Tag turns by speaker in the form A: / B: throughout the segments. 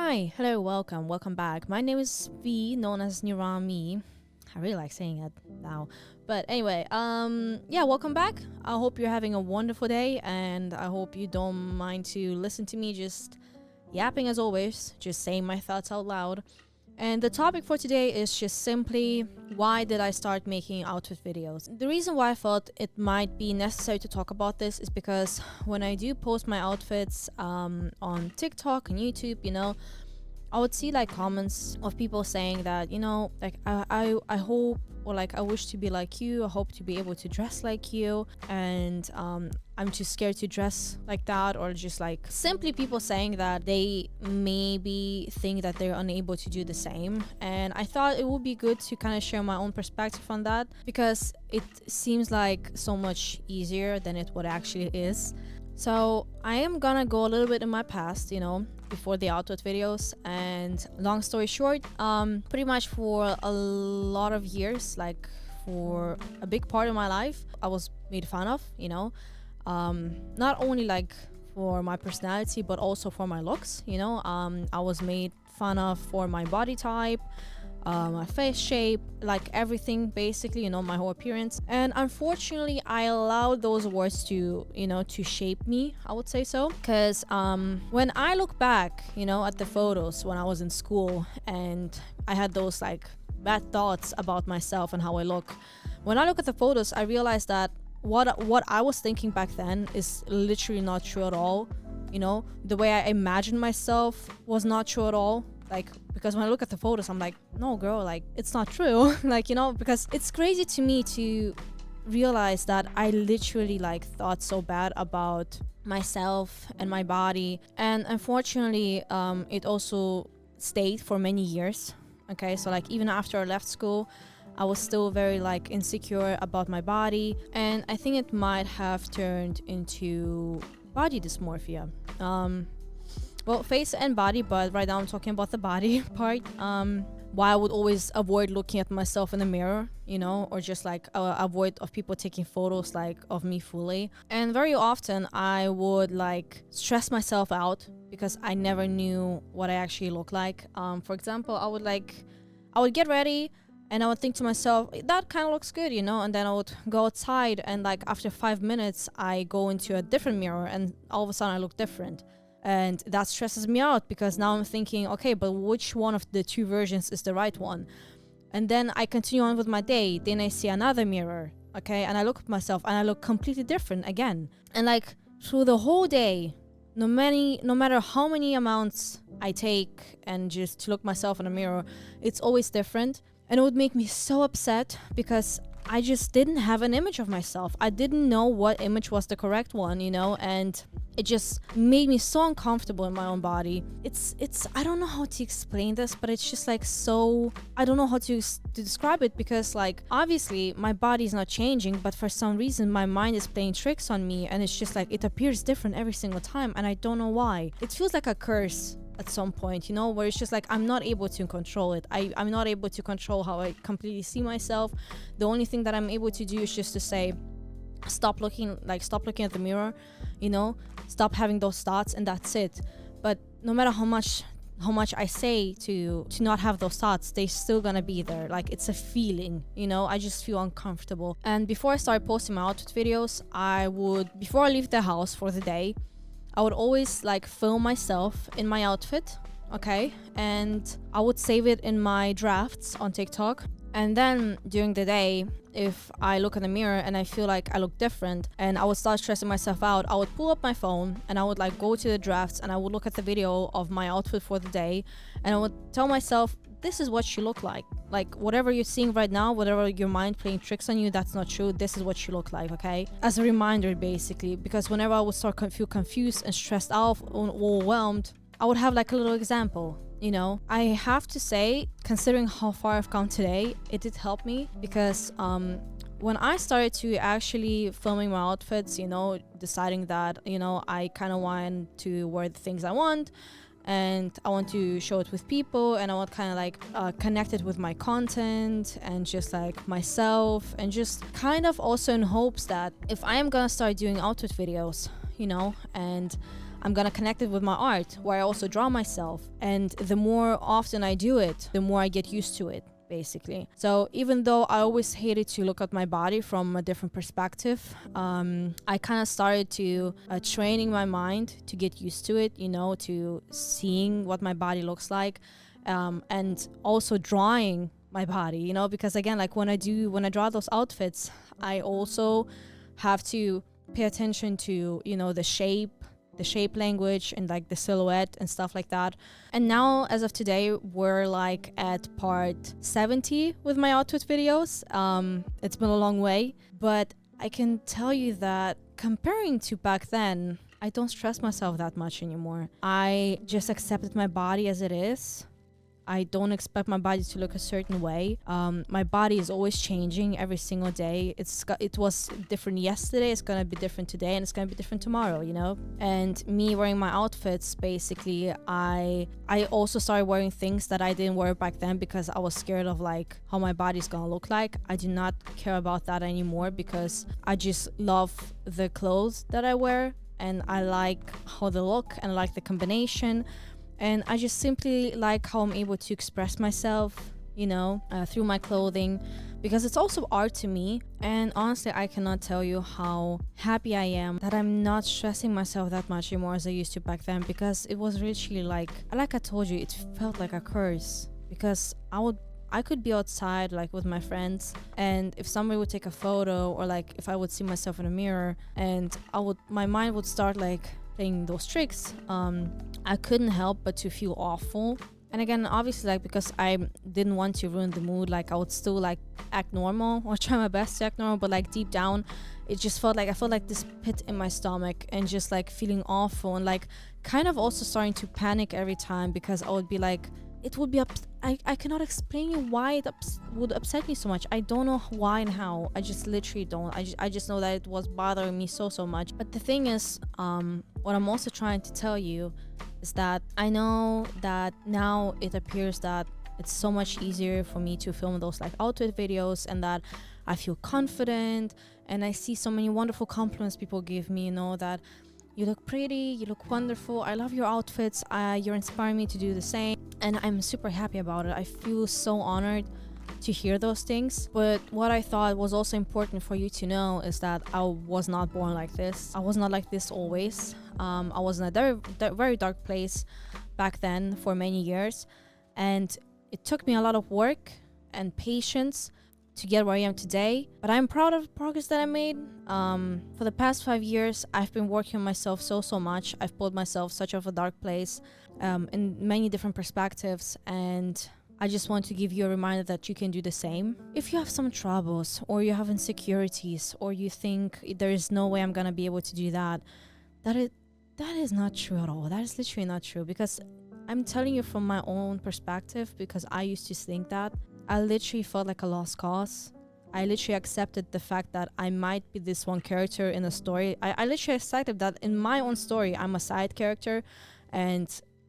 A: Hi, hello, welcome back. My name is V, known as Nirami. I really like saying it now. But anyway, yeah, welcome back. I hope you're having a wonderful day, and I hope you don't mind to listen to me just yapping as always, just saying my thoughts out loud. And the topic for today is just simply, why did I start making outfit videos? The reason why I felt it might be necessary to talk about this is because when I do post my outfits on TikTok and YouTube, I would see like comments of people saying that, like I hope, or like I wish to be like you, I hope to be able to dress like you, and I'm too scared to dress like that, or just like simply people saying that they maybe think that they're unable to do the same. And I thought it would be good to kind of share my own perspective on that, because it seems like so much easier than it what actually is. So I am gonna go a little bit in my past, before the outfit videos. And long story short, pretty much for a lot of years, like for a big part of my life, I was made fun of, not only like for my personality, but also for my looks, I was made fun of for my body type, my face shape, like everything basically, my whole appearance. And unfortunately, I allowed those words to shape me, I would say so. Because when I look back, at the photos when I was in school, and I had those like bad thoughts about myself and how I look, when I look at the photos, I realized that what I was thinking back then is literally not true at all. The way I imagined myself was not true at all. Like, because when I look at the photos, I'm like, no girl, like it's not true. Like, because it's crazy to me to realize that I literally like thought so bad about myself and my body. And unfortunately, it also stayed for many years. Okay, so like even after I left school, I was still very like insecure about my body, and I think it might have turned into body dysmorphia. Well, face and body, but right now I'm talking about the body part. Why I would always avoid looking at myself in the mirror, or just like avoid of people taking photos like of me fully. And very often I would like stress myself out because I never knew what I actually look like. For example, I would get ready and I would think to myself, that kind of looks good, and then I would go outside, and like after 5 minutes I go into a different mirror and all of a sudden I look different. And that stresses me out, because now I'm thinking, okay, but which one of the two versions is the right one? And then I continue on with my day. Then I see another mirror, okay, and I look at myself and I look completely different again. And like through the whole day, no matter how many amounts I take and just to look myself in a mirror, it's always different. And it would make me so upset, because I just didn't have an image of myself. I didn't know what image was the correct one, and it just made me so uncomfortable in my own body. It's I don't know how to explain this, but it's just like so, I don't know how to describe it, because like obviously my body is not changing, but for some reason my mind is playing tricks on me, and it's just like it appears different every single time, and I don't know why. It feels like a curse at some point, where it's just like I'm not able to control it. I'm not able to control how I completely see myself. The only thing that I'm able to do is just to say, stop looking at the mirror, stop having those thoughts, and that's it. But no matter how much I say to not have those thoughts, they're still gonna be there. Like it's a feeling, I just feel uncomfortable. And before I start posting my outfit videos, before I leave the house for the day, I would always like film myself in my outfit, okay? And I would save it in my drafts on TikTok. And then during the day, if I look in the mirror and I feel like I look different and I would start stressing myself out, I would pull up my phone and I would like go to the drafts and I would look at the video of my outfit for the day, and I would tell myself, this is what you look like. Like whatever you're seeing right now, whatever your mind playing tricks on you, that's not true. This is what you look like, okay? As a reminder, basically, because whenever I would start feel confused and stressed out or overwhelmed, I would have like a little example. I have to say, considering how far I've come today, it did help me, because when I started to actually filming my outfits, deciding that, I kind of want to wear the things I want, and I want to show it with people, and I want kind of like connect it with my content and just like myself, and just kind of also in hopes that if I am gonna start doing outfit videos, and I'm gonna connect it with my art, where I also draw myself. And the more often I do it, the more I get used to it, basically. So even though I always hated to look at my body from a different perspective, I kind of started to training my mind to get used to it, to seeing what my body looks like, and also drawing my body, because again, like when I draw those outfits, I also have to pay attention to, the shape language and like the silhouette and stuff like that. And now, as of today, we're like at part 70 with my outfit videos. It's been a long way, but I can tell you that comparing to back then, I don't stress myself that much anymore. I just accepted my body as it is. I don't expect my body to look a certain way. My body is always changing every single day. It was different yesterday, it's gonna be different today, and it's gonna be different tomorrow, And me wearing my outfits, basically, I also started wearing things that I didn't wear back then because I was scared of like how my body's gonna look like. I do not care about that anymore because I just love the clothes that I wear, and I like how they look, and I like the combination. And I just simply like how I'm able to express myself, through my clothing, because it's also art to me. And honestly, I cannot tell you how happy I am that I'm not stressing myself that much anymore as I used to back then, because it was literally like I told you, it felt like a curse, because I could be outside like with my friends, and if somebody would take a photo, or like if I would see myself in a mirror, and my mind would start like playing those tricks, I couldn't help but to feel awful. And again, obviously, like, because I didn't want to ruin the mood, like I would still like act normal or try my best to act normal, but like deep down it just felt like this pit in my stomach, and just like feeling awful, and like kind of also starting to panic every time, because I would be like, it would be I cannot explain you why it would upset me so much. I don't know why and how. I just literally don't. I just know that it was bothering me so much. But the thing is, what I'm also trying to tell you is that I know that now it appears that it's so much easier for me to film those like outfit videos, and that I feel confident, and I see so many wonderful compliments people give me, that you look pretty, you look wonderful, I love your outfits, you're inspiring me to do the same. And I'm super happy about it. I feel so honored to hear those things. But what I thought was also important for you to know is that I was not born like this. I was not like this always. I was in a very dark place back then for many years. And it took me a lot of work and patience to get where I am today. But I'm proud of the progress that I made. For the past 5 years, I've been working on myself so much. I've pulled myself such of a dark place in many different perspectives. And I just want to give you a reminder that you can do the same. If you have some troubles, or you have insecurities, or you think there is no way I'm gonna be able to do that, that is not true at all. That is literally not true, because I'm telling you from my own perspective, because I used to think that. I literally felt like a lost cause. I literally accepted the fact that I might be this one character in a story. I literally accepted that in my own story, I'm a side character, and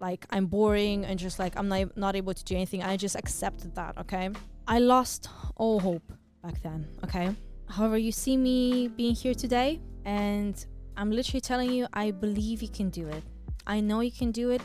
A: like I'm boring, and just like I'm not able to do anything. I just accepted that, okay? I lost all hope back then, okay? However, you see me being here today, and I'm literally telling you, I believe you can do it. I know you can do it.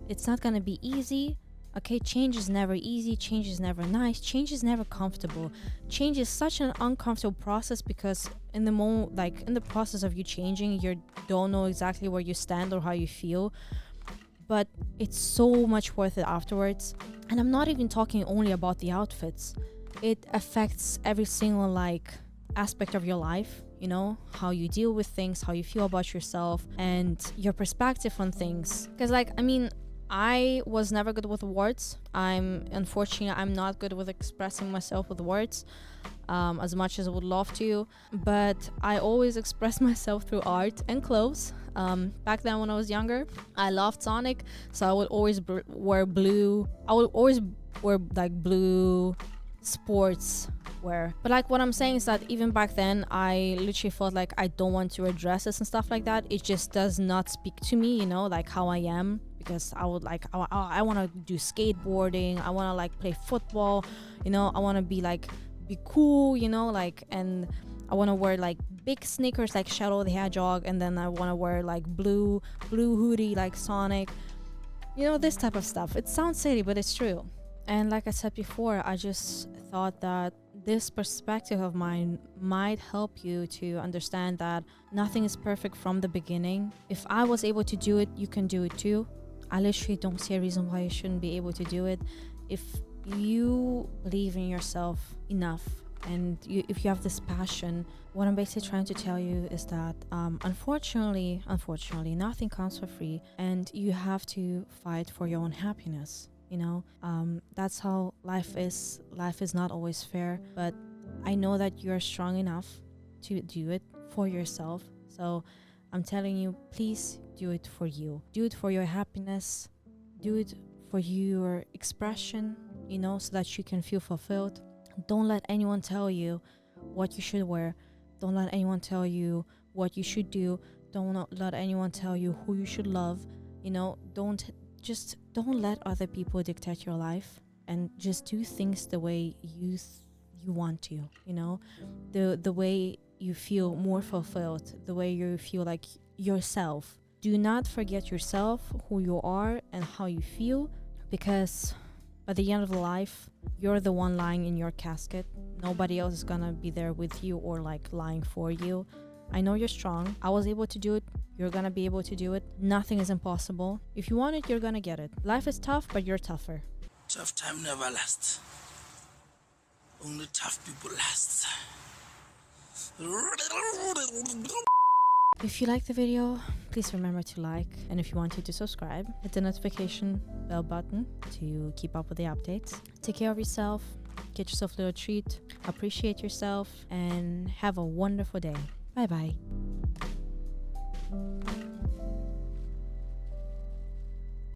A: It's not gonna be easy. Okay, change is never easy, change is never nice, change is never comfortable. Change is such an uncomfortable process, because in the moment, like in the process of you changing, you don't know exactly where you stand or how you feel, but it's so much worth it afterwards. And I'm not even talking only about the outfits. It affects every single like aspect of your life, how you deal with things, how you feel about yourself, and your perspective on things. Because I was never good with words. Unfortunately, I'm not good with expressing myself with words, as much as I would love to. But I always express myself through art and clothes. Back then when I was younger, I loved Sonic, so I would always wear blue. I would always wear like blue sports wear. But like what I'm saying is that even back then, I literally felt like I don't want to wear dresses and stuff like that. It just does not speak to me, like how I am. Because I would like, I want to do skateboarding, I want to like play football, I want to be cool, and I want to wear like big sneakers like Shadow the Hedgehog, and then I want to wear like blue hoodie like Sonic. You know, this type of stuff. It sounds silly, but it's true. And like I said before, I just thought that this perspective of mine might help you to understand that nothing is perfect from the beginning. If I was able to do it, you can do it too. I literally don't see a reason why you shouldn't be able to do it. If you believe in yourself enough, and if you have this passion, what I'm basically trying to tell you is that unfortunately, nothing comes for free, and you have to fight for your own happiness. You know, that's how life is. Life is not always fair, but I know that you're strong enough to do it for yourself. So I'm telling you, please do it for you. Do it for your happiness. Do it for your expression, you know, so that you can feel fulfilled. Don't let anyone tell you what you should wear. Don't let anyone tell you what you should do. Don't let anyone tell you who you should love. You know, don't let other people dictate your life, and just do things the way you want to, you know, the way you feel more fulfilled, the way you feel like yourself. Do not forget yourself, who you are and how you feel, because at the end of life, you're the one lying in your casket. Nobody else is gonna be there with you or like lying for you. I know you're strong. I was able to do it. You're gonna be able to do it. Nothing is impossible. If you want it, you're gonna get it. Life is tough, but you're tougher.
B: Tough time never lasts. Only tough people last.
A: If you like the video, please remember to like, and if you want to subscribe, hit the notification bell button to keep up with the updates. Take care of yourself, get yourself a little treat, appreciate yourself, and have a wonderful day. Bye bye.